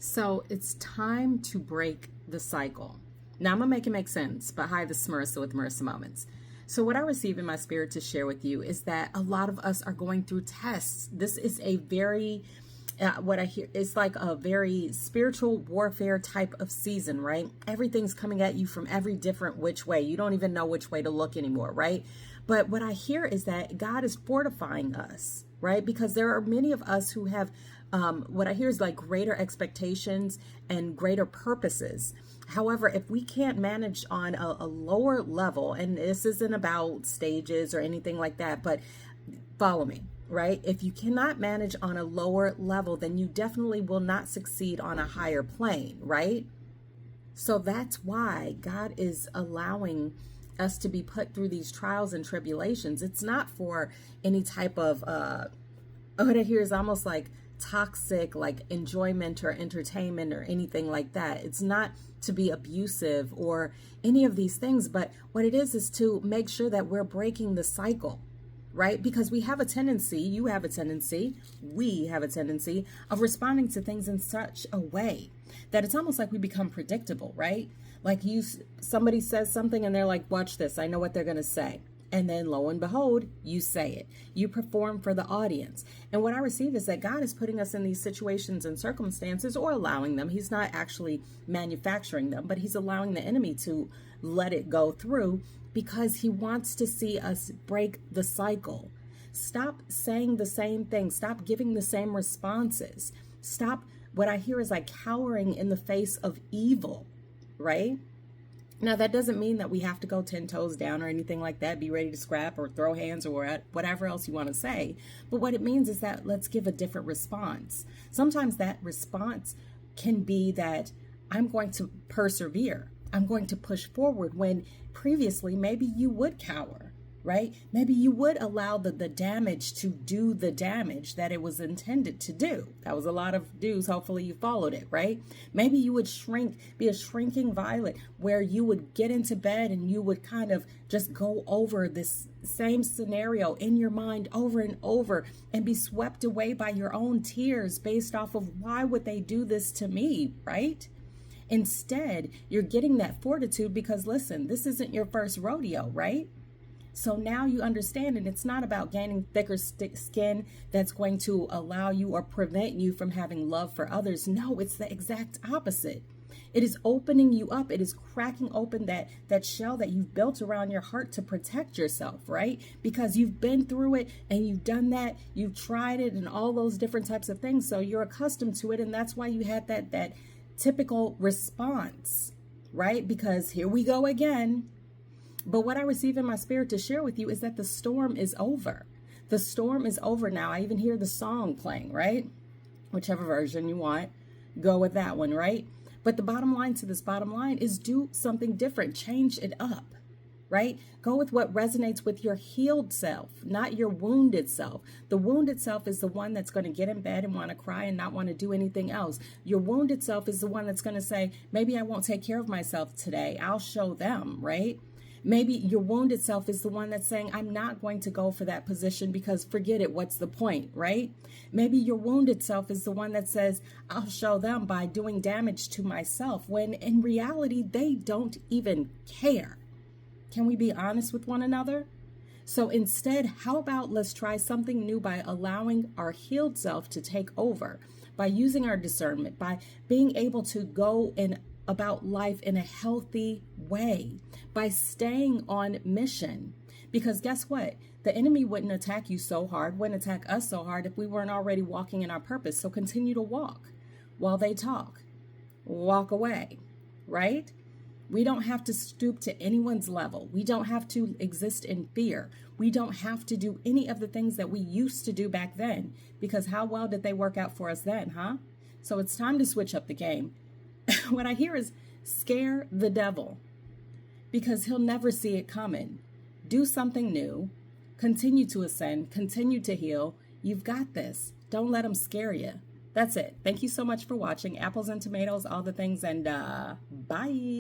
So it's time to break the cycle. Now I'm gonna make it make sense, but hi, this is Marissa with Marissa Moments. So what I receive in my spirit to share with you is that a lot of us are going through tests. This is a very what I hear is like a very spiritual warfare type of season, right? Everything's coming at you from every different which way. You don't even know which way to look anymore, right? But what I hear is that God is fortifying us, right? Because there are many of us who have what I hear is like greater expectations and greater purposes. However, if we can't manage on a lower level, and this isn't about stages or anything like that, but follow me, right? If you cannot manage on a lower level, then you definitely will not succeed on a higher plane, right? So that's why God is allowing us to be put through these trials and tribulations. It's not for any type of, what I hear is almost like toxic, like enjoyment or entertainment or anything like that. It's not to be abusive or any of these things, but what it is to make sure that we're breaking the cycle, right? Because we have a tendency, you have a tendency, we have a tendency of responding to things in such a way that it's almost like we become predictable, right? Like somebody says something and they're like, watch this, I know what they're going to say. And then lo and behold, you say it. You perform for the audience. And what I receive is that God is putting us in these situations and circumstances, or allowing them. He's not actually manufacturing them, but he's allowing the enemy to let it go through because he wants to see us break the cycle. Stop saying the same thing. Stop giving the same responses. Stop, what I hear is like cowering in the face of evil, right? Now, that doesn't mean that we have to go 10 toes down or anything like that, be ready to scrap or throw hands or whatever else you want to say. But what it means is that let's give a different response. Sometimes that response can be that I'm going to persevere. I'm going to push forward when previously maybe you would cower, right? Maybe you would allow the damage to do the damage that it was intended to do. That was a lot of do's. Hopefully you followed it, right? Maybe you would be a shrinking violet where you would get into bed and you would kind of just go over this same scenario in your mind over and over and be swept away by your own tears based off of why would they do this to me, right? Instead, you're getting that fortitude because listen, this isn't your first rodeo, right? So now you understand, and it's not about gaining thicker skin that's going to allow you or prevent you from having love for others. No, it's the exact opposite. It is opening you up. It is cracking open that shell that you've built around your heart to protect yourself, right? Because you've been through it and you've done that, you've tried it and all those different types of things. So you're accustomed to it. And that's why you had that typical response, right? Because here we go again. But what I receive in my spirit to share with you is that the storm is over. The storm is over now. I even hear the song playing, right? Whichever version you want, go with that one, right? But the bottom line is do something different. Change it up, right? Go with what resonates with your healed self, not your wounded self. The wounded self is the one that's going to get in bed and want to cry and not want to do anything else. Your wounded self is the one that's going to say, maybe I won't take care of myself today. I'll show them, right? Maybe your wounded self is the one that's saying, I'm not going to go for that position because forget it, what's the point, right? Maybe your wounded self is the one that says, I'll show them by doing damage to myself, when in reality, they don't even care. Can we be honest with one another? So instead, how about let's try something new by allowing our healed self to take over, by using our discernment, by being able to go about life in a healthy way, by staying on mission. Because guess what? The enemy wouldn't attack you so hard, wouldn't attack us so hard if we weren't already walking in our purpose. So continue to walk while they talk. Walk away, right? We don't have to stoop to anyone's level. We don't have to exist in fear. We don't have to do any of the things that we used to do back then, because how well did they work out for us then, huh? So it's time to switch up the game. What I hear is scare the devil, because he'll never see it coming. Do something new, continue to ascend, continue to heal. You've got this. Don't let him scare you. That's it. Thank you so much for watching. Apples and tomatoes, all the things, and bye.